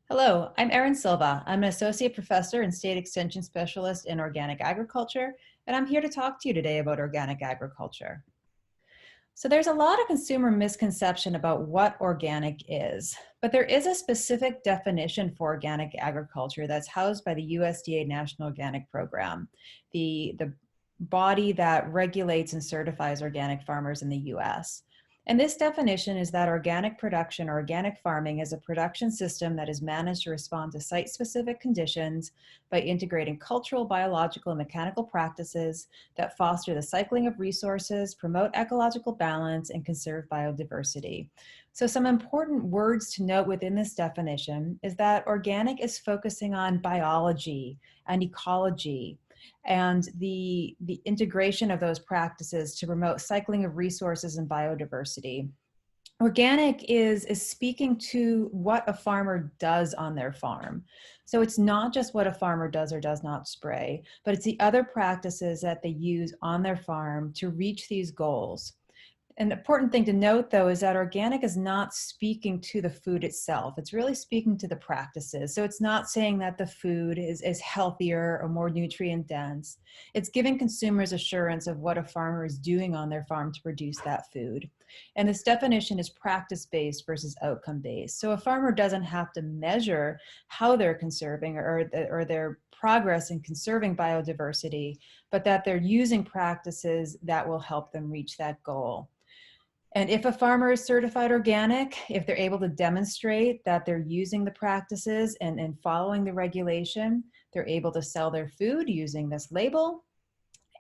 Hello, I'm Erin Silva. I'm an associate professor and state extension specialist in organic agriculture, and I'm here to talk to you today about organic agriculture. So there's a lot of consumer misconception about what organic is, but there is a specific definition for organic agriculture that's housed by the USDA National Organic Program, the body that regulates and certifies organic farmers in the US. And this definition is that organic production or organic farming is a production system that is managed to respond to site-specific conditions by integrating cultural, biological, and mechanical practices that foster the cycling of resources, promote ecological balance, and conserve biodiversity. So some important words to note within this definition is that organic is focusing on biology and ecology, and the integration of those practices to promote cycling of resources and biodiversity. Organic is speaking to what a farmer does on their farm. So it's not just what a farmer does or does not spray, but it's the other practices that they use on their farm to reach these goals. An important thing to note, though, is that organic is not speaking to the food itself. It's really speaking to the practices. So it's not saying that the food is healthier or more nutrient dense. It's giving consumers assurance of what a farmer is doing on their farm to produce that food. And this definition is practice-based versus outcome-based. So a farmer doesn't have to measure how they're conserving or their progress in conserving biodiversity, but that they're using practices that will help them reach that goal. And if a farmer is certified organic, if they're able to demonstrate that they're using the practices and following the regulation, they're able to sell their food using this label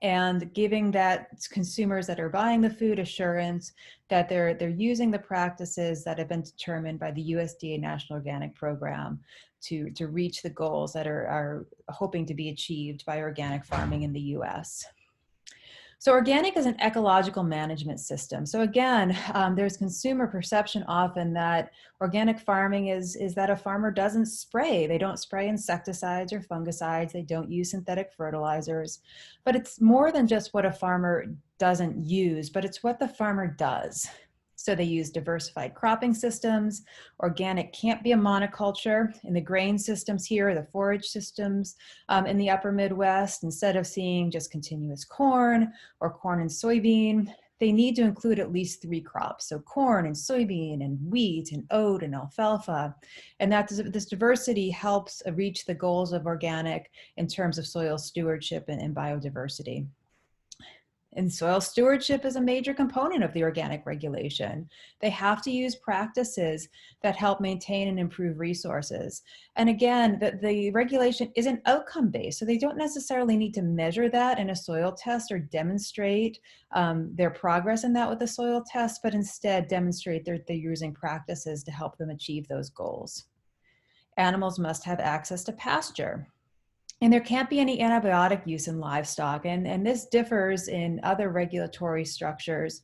and giving that consumers that are buying the food assurance that they're using the practices that have been determined by the USDA National Organic Program to reach the goals that are hoping to be achieved by organic farming in the US. So organic is an ecological management system. So again, there's consumer perception often that organic farming is that a farmer doesn't spray. They don't spray insecticides or fungicides. They don't use synthetic fertilizers. But it's more than just what a farmer doesn't use, but it's what the farmer does. So they use diversified cropping systems. Organic can't be a monoculture. In the grain systems here, the forage systems in the upper Midwest, instead of seeing just continuous corn or corn and soybean, they need to include at least 3 crops. So corn and soybean and wheat and oat and alfalfa. And this diversity helps reach the goals of organic in terms of soil stewardship and biodiversity. And soil stewardship is a major component of the organic regulation. They have to use practices that help maintain and improve resources. And again, the regulation isn't outcome-based, so they don't necessarily need to measure that in a soil test or demonstrate their progress in that with a soil test, but instead demonstrate they're using practices to help them achieve those goals. Animals must have access to pasture. And there can't be any antibiotic use in livestock, and this differs in other regulatory structures.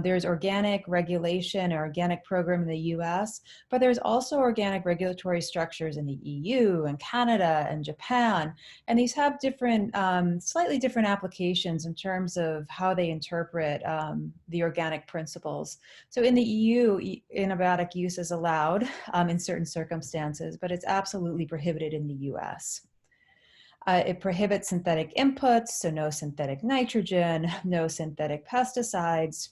There's organic regulation or organic program in the US, but there's also organic regulatory structures in the EU and Canada and Japan, and these have different, slightly different applications in terms of how they interpret the organic principles. So in the EU, antibiotic use is allowed in certain circumstances, but it's absolutely prohibited in the US. It prohibits synthetic inputs, so no synthetic nitrogen, no synthetic pesticides,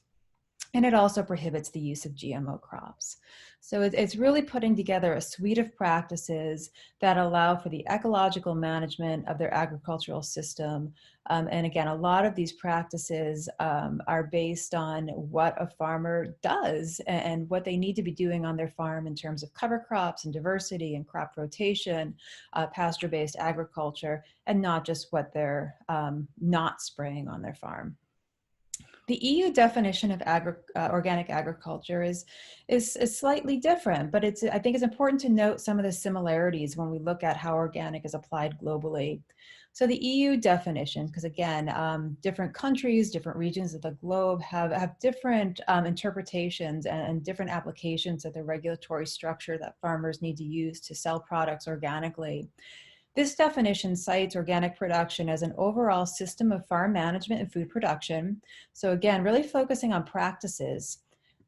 and it also prohibits the use of GMO crops. So it's really putting together a suite of practices that allow for the ecological management of their agricultural system. And again, a lot of these practices are based on what a farmer does and what they need to be doing on their farm in terms of cover crops and diversity and crop rotation, pasture-based agriculture, and not just what they're not spraying on their farm. The EU definition of organic agriculture is slightly different, but I think it's important to note some of the similarities when we look at how organic is applied globally. So the EU definition, because again, different countries, different regions of the globe have different interpretations and different applications of the regulatory structure that farmers need to use to sell products organically. This definition cites organic production as an overall system of farm management and food production. So again, really focusing on practices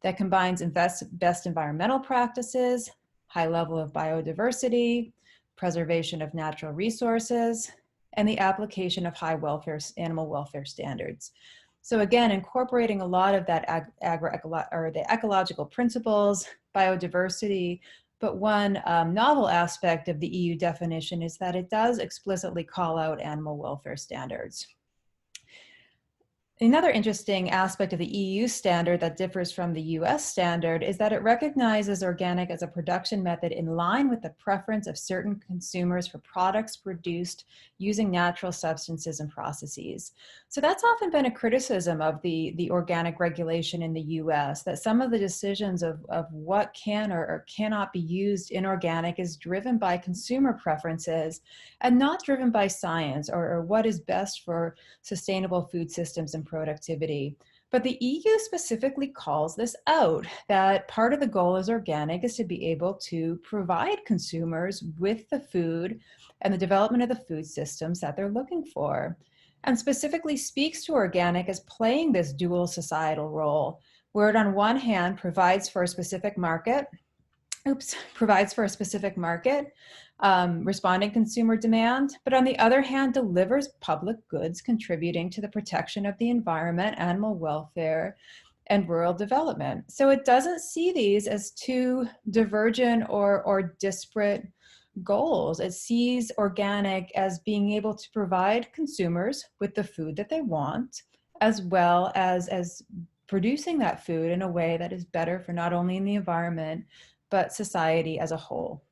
that combines best environmental practices, high level of biodiversity, preservation of natural resources, and the application of high animal welfare standards. So again, incorporating a lot of that the ecological principles, biodiversity, but one novel aspect of the EU definition is that it does explicitly call out animal welfare standards. Another interesting aspect of the EU standard that differs from the US standard is that it recognizes organic as a production method in line with the preference of certain consumers for products produced using natural substances and processes. So that's often been a criticism of the organic regulation in the US, that some of the decisions of what can or cannot be used in organic is driven by consumer preferences and not driven by science or what is best for sustainable food systems and productivity. But the EU specifically calls this out, that part of the goal as organic is to be able to provide consumers with the food and the development of the food systems that they're looking for. And specifically speaks to organic as playing this dual societal role, where it on one hand provides for a specific market, responding consumer demand, but on the other hand, delivers public goods contributing to the protection of the environment, animal welfare, and rural development. So it doesn't see these as two divergent or disparate goals. It sees organic as being able to provide consumers with the food that they want, as well as producing that food in a way that is better for not only the environment, but society as a whole.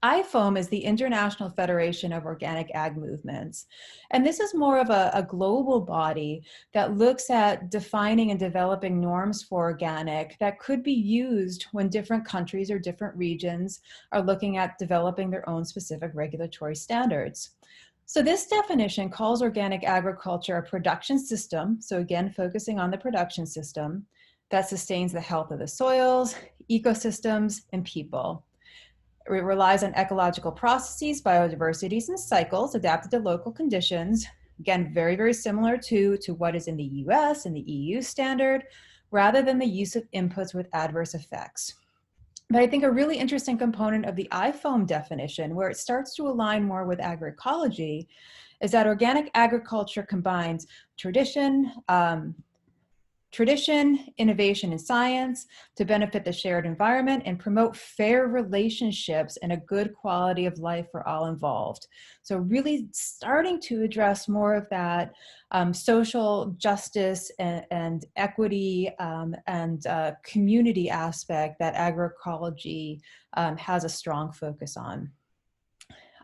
IFOAM is the International Federation of Organic Ag Movements. And this is more of a global body that looks at defining and developing norms for organic that could be used when different countries or different regions are looking at developing their own specific regulatory standards. So this definition calls organic agriculture a production system, so again, focusing on the production system, that sustains the health of the soils, ecosystems, and people. It relies on ecological processes, biodiversities, and cycles adapted to local conditions. Again, very, very similar to what is in the US and the EU standard, rather than the use of inputs with adverse effects. But I think a really interesting component of the IFOAM definition, where it starts to align more with agroecology, is that organic agriculture combines tradition, innovation, and science to benefit the shared environment and promote fair relationships and a good quality of life for all involved. So really starting to address more of that social justice and equity and community aspect that agroecology has a strong focus on.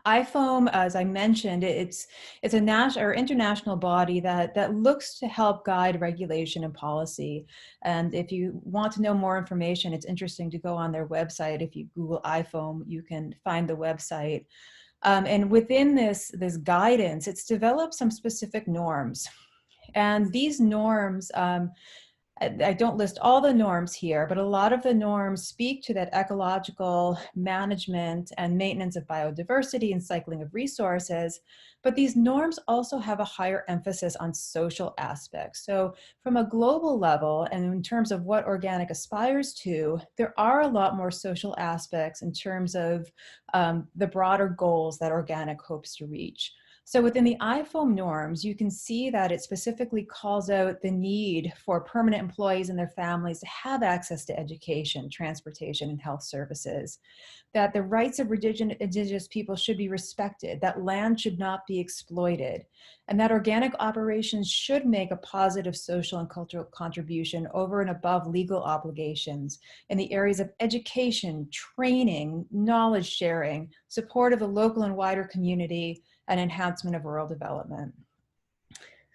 IFOAM, as I mentioned, it's a national or international body that looks to help guide regulation and policy. And if you want to know more information, it's interesting to go on their website. If you Google IFOAM, you can find the website. And within this guidance, it's developed some specific norms. And these norms, I don't list all the norms here, but a lot of the norms speak to that ecological management and maintenance of biodiversity and cycling of resources. But these norms also have a higher emphasis on social aspects. So from a global level, and in terms of what organic aspires to, there are a lot more social aspects in terms of the broader goals that organic hopes to reach. So within the IFOAM norms, you can see that it specifically calls out the need for permanent employees and their families to have access to education, transportation, and health services, that the rights of indigenous people should be respected, that land should not be exploited, and that organic operations should make a positive social and cultural contribution over and above legal obligations in the areas of education, training, knowledge sharing, support of the local and wider community, and enhancement of rural development.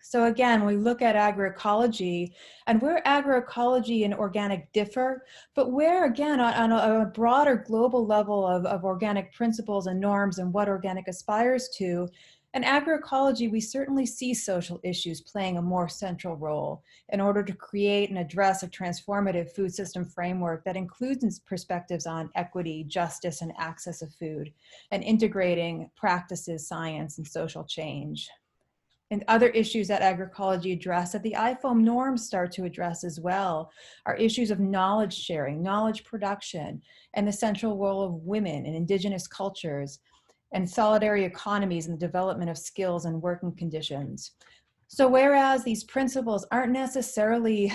So again, we look at agroecology and where agroecology and organic differ, but where again on a broader global level of organic principles and norms and what organic aspires to, in agroecology, we certainly see social issues playing a more central role in order to create and address a transformative food system framework that includes perspectives on equity, justice, and access of food, and integrating practices, science, and social change. And other issues that agroecology address that the IFOAM norms start to address as well are issues of knowledge sharing, knowledge production, and the central role of women and indigenous cultures, and solidarity economies and the development of skills and working conditions. So whereas these principles aren't necessarily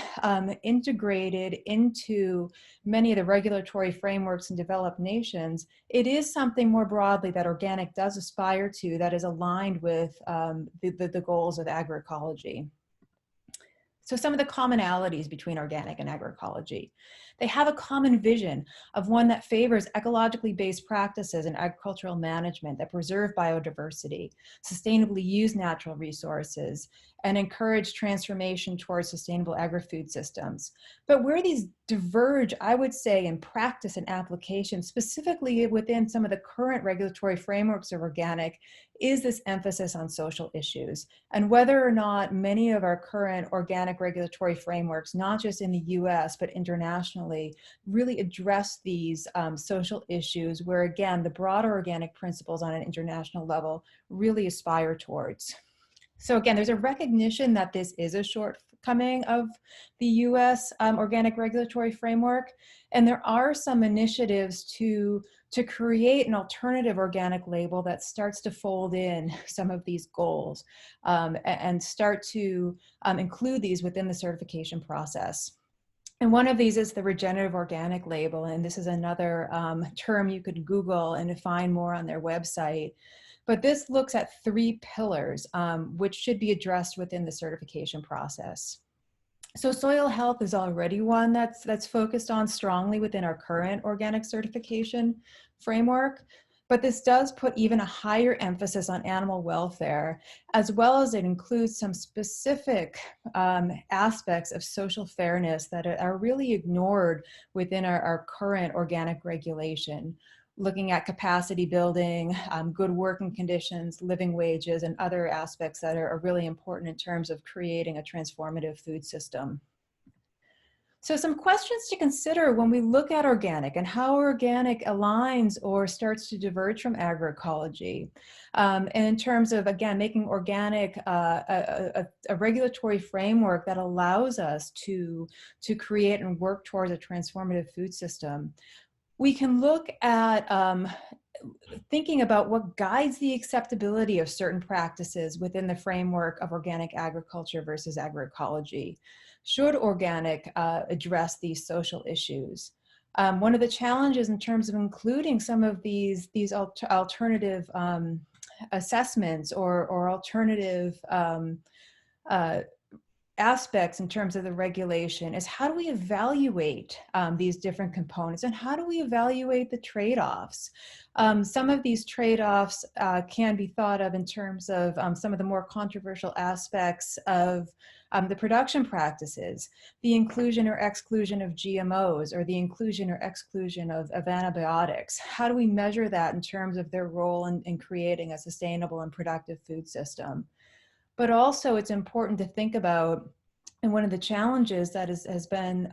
integrated into many of the regulatory frameworks in developed nations, it is something more broadly that organic does aspire to that is aligned with the goals of agroecology. So some of the commonalities between organic and agroecology. They have a common vision of one that favors ecologically based practices in agricultural management that preserve biodiversity, sustainably use natural resources, and encourage transformation towards sustainable agri-food systems. But where these diverge, I would say, in practice and application, specifically within some of the current regulatory frameworks of organic, is this emphasis on social issues, and whether or not many of our current organic regulatory frameworks, not just in the US, but internationally, really address these social issues where, again, the broader organic principles on an international level really aspire towards. So again, there's a recognition that this is a shortcoming of the US organic regulatory framework, and there are some initiatives to create an alternative organic label that starts to fold in some of these goals and start to include these within the certification process. And one of these is the Regenerative Organic label, and this is another term you could Google and find more on their website. But this looks at 3 pillars, which should be addressed within the certification process. So soil health is already one that's focused on strongly within our current organic certification framework, but this does put even a higher emphasis on animal welfare, as well as it includes some specific aspects of social fairness that are really ignored within our current organic regulation, looking at capacity building, good working conditions, living wages, and other aspects that are really important in terms of creating a transformative food system. So some questions to consider when we look at organic and how organic aligns or starts to diverge from agroecology. And in terms of, again, making organic a regulatory framework that allows us to create and work towards a transformative food system. We can look at thinking about what guides the acceptability of certain practices within the framework of organic agriculture versus agroecology. Should organic address these social issues? One of the challenges in terms of including some of these alternative assessments or alternative aspects in terms of the regulation is how do we evaluate these different components, and how do we evaluate the trade-offs? Some of these trade-offs can be thought of in terms of some of the more controversial aspects of the production practices, the inclusion or exclusion of GMOs, or the inclusion or exclusion of antibiotics. How do we measure that in terms of their role in creating a sustainable and productive food system? But also it's important to think about, and one of the challenges that has been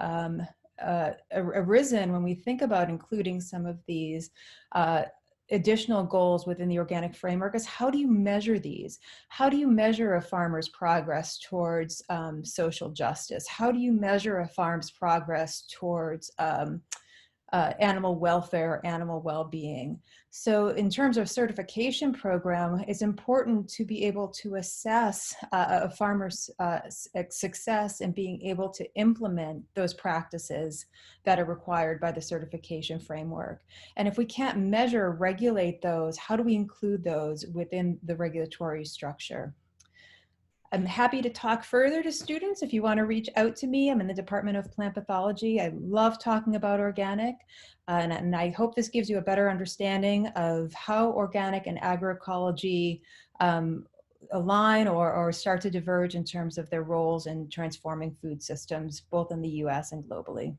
arisen when we think about including some of these additional goals within the organic framework is how do you measure these? How do you measure a farmer's progress towards social justice? How do you measure a farm's progress towards animal welfare, animal well-being? So in terms of certification program, it's important to be able to assess a farmer's success in being able to implement those practices that are required by the certification framework. And if we can't measure or regulate those, how do we include those within the regulatory structure? I'm happy to talk further to students if you want to reach out to me. I'm in the Department of Plant Pathology. I love talking about organic, and I hope this gives you a better understanding of how organic and agroecology align or start to diverge in terms of their roles in transforming food systems, both in the US and globally.